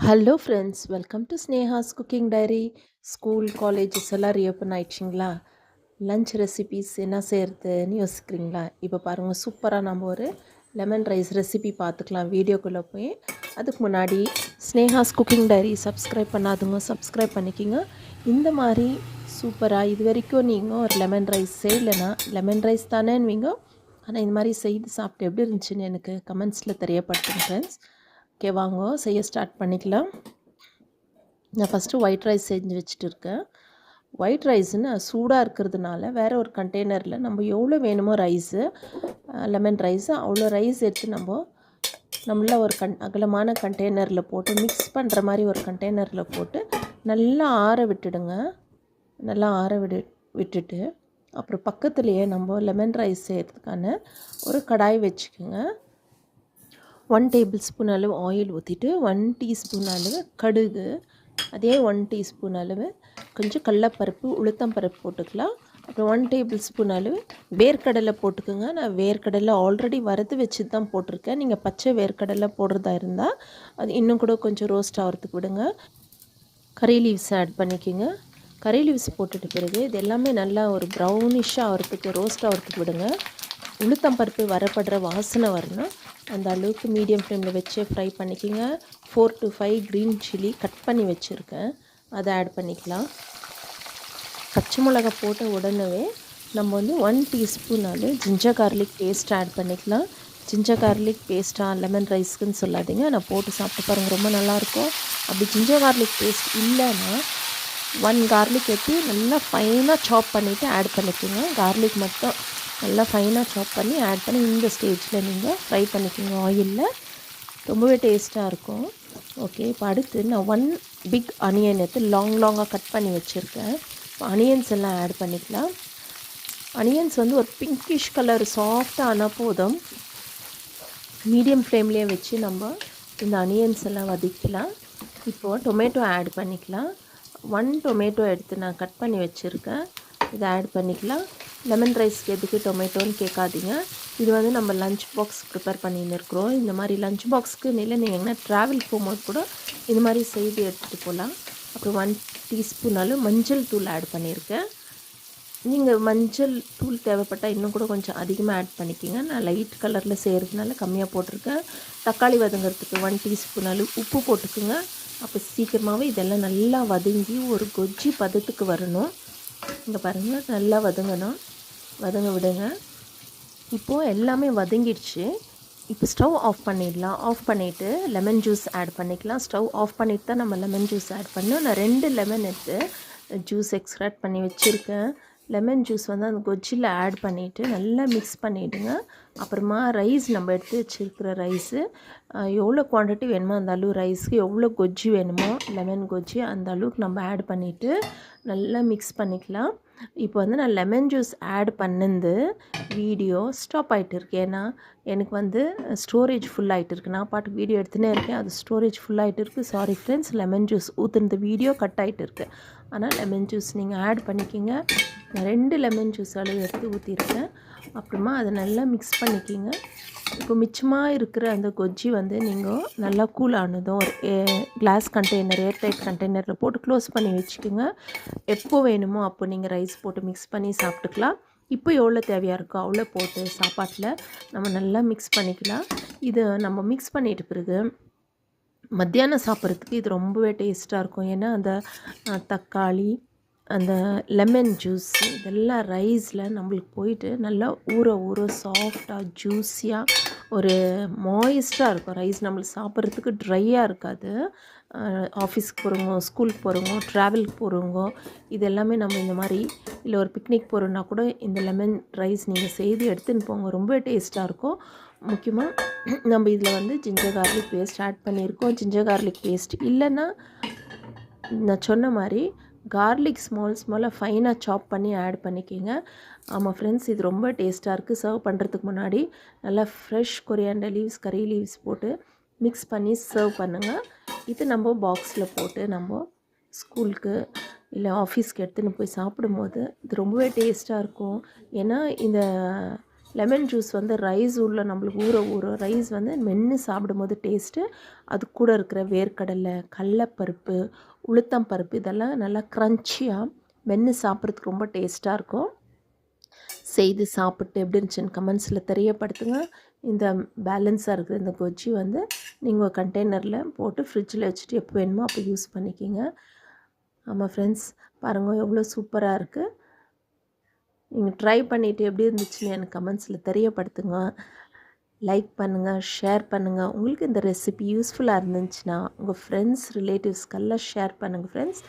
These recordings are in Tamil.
Hello friends, welcome to Sneha's cooking diary. School colleges எல்லாம் ரீஓப்பன் ஆயிடுச்சிங்களா? லன்ச் ரெசிபீஸ் என்ன செய்கிறதுன்னு யோசிக்கிறீங்களா? இப்போ பாருங்கள், சூப்பராக நம்ம ஒரு லெமன் ரைஸ் ரெசிபி பார்த்துக்கலாம் வீடியோக்குள்ளே போய். அதுக்கு முன்னாடி ஸ்னேஹாஸ் குக்கிங் டைரி சப்ஸ்கிரைப் பண்ணாதுங்க, சப்ஸ்கிரைப் பண்ணிக்கிங்க. இந்த மாதிரி சூப்பராக இது வரைக்கும் நீங்கள் ஒரு லெமன் ரைஸ் செய்யலைன்னா லெமன் ரைஸ் தானேன்னுவீங்க. ஆனால் இந்த மாதிரி செய்து சாப்பிட்டு எப்படி இருந்துச்சுன்னு எனக்கு கமெண்ட்ஸில் தெரியப்படுத்துங்க ஃப்ரெண்ட்ஸ். ஓகே, வாங்க செய்ய ஸ்டார்ட் பண்ணிக்கலாம். நான் ஃபஸ்ட்டு ஒயிட் ரைஸ் செஞ்சு வச்சுட்டு இருக்கேன். ஒயிட் ரைஸ்ன்னு சூடாக இருக்கிறதுனால வேறு ஒரு கண்டெய்னரில் நம்ம எவ்வளோ வேணுமோ ரைஸு, லெமன் ரைஸு அவ்வளோ ரைஸ் எடுத்து நம்மள ஒரு அகலமான கண்டெய்னரில் போட்டு மிக்ஸ் பண்ணுற மாதிரி ஒரு கண்டெய்னரில் போட்டு நல்லா ஆற விட்டுடுங்க. நல்லா விட்டுட்டு அப்புறம் பக்கத்துலேயே நம்ம லெமன் ரைஸ் செய்கிறதுக்கான ஒரு கடாய் வச்சுக்கோங்க. 1 டேபிள் ஸ்பூன் அளவு ஆயில் ஊற்றிட்டு 1 டீஸ்பூன் அளவு கடுகு, அதே 1 டீஸ்பூன் அளவு கொஞ்சம் கடலப்பருப்பு, உளுத்தம்பருப்பு போட்டுக்கலாம். அப்புறம் 1 டேபிள் ஸ்பூன் அளவு வேர்க்கடலை போட்டுக்கோங்க. நான் வேர்க்கடலை ஆல்ரெடி வறுத்து வச்சு தான் போட்டிருக்கேன். நீங்கள் பச்சை வேர்க்கடலை போடுறதா இருந்தால் அது இன்னும் கூட கொஞ்சம் ரோஸ்ட் ஆகிறதுக்கு விடுங்க. கறி லீவ்ஸ் ஆட் பண்ணிக்கோங்க. கறி லீவ்ஸ் போட்டுட்டு பிறகு இது எல்லாமே நல்லா ஒரு ப்ரௌனிஷாக ஆகிறதுக்கு, ரோஸ்ட் ஆகிறதுக்கு விடுங்க. உளுத்தம்பருப்பு வரப்படுற வாசனை வரணும். அந்த அளவுக்கு மீடியம் ஃப்ளேமில் வச்சு ஃப்ரை பண்ணிக்கோங்க. 4 to 5 க்ரீன் சில்லி கட் பண்ணி வச்சுருக்கேன், அதை ஆட் பண்ணிக்கலாம். பச்சை மிளகா போட்ட உடனே நம்ம 1 டீஸ்பூன் அளவு ஜிஞ்சர் கார்லிக் பேஸ்ட் ஆட் பண்ணிக்கலாம். ஜிஞ்சர் கார்லிக் பேஸ்ட்டாக லெமன் ரைஸ்க்குன்னு சொல்லாதீங்க, நான் போட்டு சாப்பிட்டு பாருங்கள், ரொம்ப நல்லாயிருக்கும். அப்படி ஜிஞ்சர் கார்லிக் பேஸ்ட் இல்லைன்னா 1 கார்லிக் எடுத்து நல்லா ஃபைனாக சாப் பண்ணிவிட்டு ஆட் பண்ணிக்கோங்க. கார்லிக் மட்டும் நல்லா ஃபைனாக சாப் பண்ணி ஆட் பண்ணி இந்த ஸ்டேஜில் நீங்கள் ஃப்ரை பண்ணிக்கோங்க ஆயிலில். ரொம்பவே டேஸ்ட்டாக இருக்கும். ஓகே, இப்போ அடுத்து நான் 1 பிக் ஆனியன் எடுத்து லாங்காக கட் பண்ணி வச்சுருக்கேன். இப்போ ஆனியன்ஸ் எல்லாம் ஆட் பண்ணிக்கலாம். ஆனியன்ஸ் ஒரு பிங்கிஷ் கலர் சாஃப்டாக ஆனால் போதும். மீடியம் ஃப்ளேம்லேயே வச்சு நம்ம இந்த ஆனியன்ஸ் எல்லாம் வதக்கலாம். இப்போது டொமேட்டோ ஆட் பண்ணிக்கலாம். 1 டொமேட்டோ எடுத்து நான் கட் பண்ணி வச்சுருக்கேன், இதை ஆட் பண்ணிக்கலாம். லெமன் ரைஸ்க்கு எதுக்கு டொமேட்டோன்னு கேட்காதீங்க. இது நம்ம லஞ்ச் பாக்ஸ் ப்ரிப்பேர் பண்ணின்னு இருக்கிறோம். இந்த மாதிரி லஞ்ச் பாக்ஸ்க்கு இல்லை, நீங்கள் எங்கன்னா ட்ராவல் போகும்போது கூட இது மாதிரி செய்து எடுத்துகிட்டு போகலாம். அப்புறம் 1 டீஸ்பூன் அளவு மஞ்சள் தூள் ஆட் பண்ணியிருக்கேன். நீங்கள் மஞ்சள் தூள் தேவைப்பட்டால் இன்னும் கூட கொஞ்சம் அதிகமாக ஆட் பண்ணிக்கோங்க. நான் லைட் கலரில் செய்கிறதுனால கம்மியாக போட்டிருக்கேன். தக்காளி வதங்கிறதுக்கு 1 டீஸ்பூன் அளவு உப்பு போட்டுக்குங்க. அப்போ சீக்கிரமாகவே இதெல்லாம் நல்லா வதங்கி ஒரு கொஜ்ஜி பதத்துக்கு வரணும். இங்கே பாருங்கள், நல்லா வதங்க விடுங்க. இப்போது எல்லாமே வதங்கிடுச்சு. இப்போ ஸ்டவ் ஆஃப் பண்ணிடலாம். ஆஃப் பண்ணிவிட்டு லெமன் ஜூஸ் ஆட் பண்ணிக்கலாம். ஸ்டவ் ஆஃப் பண்ணிவிட்டு தான் நம்ம லெமன் ஜூஸ் ஆட் பண்ணோம். நான் 2 லெமன் எடுத்து ஜூஸ் எக்ஸ்ட்ராக்ட் பண்ணி வச்சுருக்கேன். லெமன் ஜூஸ் அந்த கொஜ்ஜியில் ஆட் பண்ணிவிட்டு நல்லா மிக்ஸ் பண்ணிவிடுங்க. அப்புறமா ரைஸ் நம்ம எடுத்து வச்சுருக்கிற ரைஸு எவ்வளோ குவான்டிட்டி வேணுமோ அந்த அளவு ரைஸ்க்கு எவ்வளோ கொஜ்ஜி வேணுமோ லெமன் கொஜ்ஜி அந்த அளவுக்கு நம்ம ஆட் பண்ணிவிட்டு நல்லா மிக்ஸ் பண்ணிக்கலாம். இப்போ நான் லெமன் ஜூஸ் ஆட் பண்ணது வீடியோ ஸ்டாப் ஆகிட்டு இருக்கு. ஏன்னா எனக்கு ஸ்டோரேஜ் ஃபுல் ஆகிட்டு இருக்குது. நான் பாட்டு வீடியோ எடுத்துனே இருக்கேன், அது ஸ்டோரேஜ் ஃபுல் ஆகிட்டு இருக்குது. சாரி ஃப்ரெண்ட்ஸ், லெமன் ஜூஸ் ஊற்றுனது வீடியோ கட் ஆகிட்டு இருக்குது. ஆனால் லெமன் ஜூஸ் நீங்கள் ஆட் பண்ணிக்கிங்க. நான் 2 லெமன் ஜூஸ் அளவு எடுத்து ஊற்றிருக்கேன். அப்புறமா அதை நல்லா மிக்ஸ் பண்ணிக்கிங்க. இப்போ மிச்சமாக இருக்கிற அந்த கொஜ்ஜி நீங்கள் நல்லா கூல் ஆனதும் ஒரு கிளாஸ் கண்டெய்னர், ஏர்டைட் கண்டெய்னரில் போட்டு க்ளோஸ் பண்ணி வச்சுக்கோங்க. எப்போ வேணுமோ அப்போ நீங்கள் ரைஸ் போட்டு மிக்ஸ் பண்ணி சாப்பிட்டுக்கலாம். இப்போ எவ்வளோ தேவையாக இருக்கோ அவ்வளோ போட்டு சாப்பாட்டில் நம்ம நல்லா மிக்ஸ் பண்ணிக்கலாம். இது நம்ம மிக்ஸ் பண்ணிட்ட பிறகு மத்தியானம் சாப்பிட்றதுக்கு இது ரொம்பவே டேஸ்ட்டாக இருக்கும். ஏன்னா அந்த தக்காளி, அந்த லெமன் ஜூஸ் இதெல்லாம் ரைஸில் நம்மளுக்கு போயிட்டு நல்லா ஊற சாஃப்டாக ஜூஸியாக ஒரு மாய்ஸ்டாக இருக்கும். ரைஸ் நம்மளுக்கு சாப்பிட்றதுக்கு ட்ரையாக இருக்காது. ஆஃபீஸ்க்கு போகிறவங்க, ஸ்கூலுக்கு போகிறவங்க, ட்ராவலுக்கு போகிறவங்க இது எல்லாமே நம்ம இந்த மாதிரி இல்லை ஒரு பிக்னிக் போகிறோன்னா கூட இந்த லெமன் ரைஸ் நீங்கள் செய்து எடுத்துன்னு போங்க, ரொம்ப டேஸ்ட்டாக இருக்கும். முக்கியமாக நம்ம இதில் ஜிஞ்சர் கார்லிக் பேஸ்ட் ஆட் பண்ணியிருக்கோம். ஜிஞ்சர் கார்லிக் பேஸ்ட் இல்லைன்னா நான் சொன்ன மாதிரி கார்லிக் ஸ்மாலாக ஃபைனாக சாப் பண்ணி ஆட் பண்ணிக்கிங்க. ஆமாம் ஃப்ரெண்ட்ஸ், இது ரொம்ப டேஸ்ட்டாக இருக்குது. சர்வ் பண்ணுறதுக்கு முன்னாடி நல்லா ஃப்ரெஷ் கொரியாண்டர் லீவ்ஸ், கறி லீவ்ஸ் போட்டு மிக்ஸ் பண்ணி சர்வ் பண்ணுங்கள். இது நம்ம பாக்ஸில் போட்டு நம்ம ஸ்கூலுக்கு இல்லை ஆஃபீஸ்க்கு எடுத்துன்னு போய் சாப்பிடும்போது இது ரொம்பவே டேஸ்ட்டாக இருக்கும். ஏன்னா இந்த லெமன் ஜூஸ் வந்து ரைஸ் உள்ள நம்மளுக்கு ஊற ரைஸ் வந்து மென்று சாப்பிடும்போது டேஸ்ட்டு, அது கூட இருக்கிற வேர்க்கடலை, கடலப்பருப்பு, உளுத்தம்பருப்பு இதெல்லாம் நல்லா க்ரன்ச்சியாக மென்று சாப்பிட்றதுக்கு ரொம்ப டேஸ்ட்டாக இருக்கும். செய்து சாப்பிட்டு எப்படி இருந்துச்சுன்னு கமெண்ட்ஸில் தெரியப்படுத்துங்க. இந்த பேலன்ஸாக இருக்கிற இந்த கொஜ்ஜி வந்து நீங்கள் கண்டெய்னரில் போட்டு ஃப்ரிட்ஜில் வச்சுட்டு எப்போ வேணுமோ அப்போ யூஸ் பண்ணிக்கிங்க. ஆமாம் ஃப்ரெண்ட்ஸ், பாருங்கள் எவ்வளோ சூப்பராக இருக்குது. நீங்கள் ட்ரை பண்ணிவிட்டு எப்படி இருந்துச்சுன்னு எனக்கு கமெண்ட்ஸில் தெரியப்படுத்துங்க. லைக் பண்ணுங்கள், ஷேர் பண்ணுங்கள். உங்களுக்கு இந்த ரெசிபி யூஸ்ஃபுல்லாக இருந்துச்சுன்னா உங்கள் ஃப்ரெண்ட்ஸ் ரிலேட்டிவ்ஸ்க்கெல்லாம் ஷேர் பண்ணுங்கள் ஃப்ரெண்ட்ஸ்.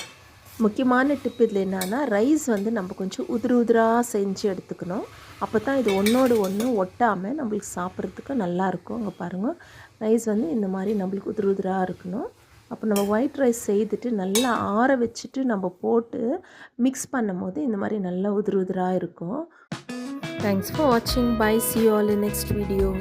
முக்கியமான டிப் இதில் என்னன்னா, ரைஸ் வந்து நம்ம கொஞ்சம் உதிராக செஞ்சு எடுத்துக்கணும். அப்போ தான் இது ஒன்றோடு ஒன்று ஒட்டாமல் நம்மளுக்கு சாப்பிட்றதுக்கு நல்லாயிருக்கும். அங்கே பாருங்கள், ரைஸ் வந்து இந்த மாதிரி நம்மளுக்கு உதிராக இருக்கணும். அப்போ நம்ம ஒயிட் ரைஸ் செய்துட்டு நல்லா ஆற வச்சுட்டு நம்ம போட்டு மிக்ஸ் பண்ணும்போது இந்த மாதிரி நல்லா உதிராக இருக்கும். தேங்க்ஸ் ஃபார் வாட்சிங். By. See you all in next video.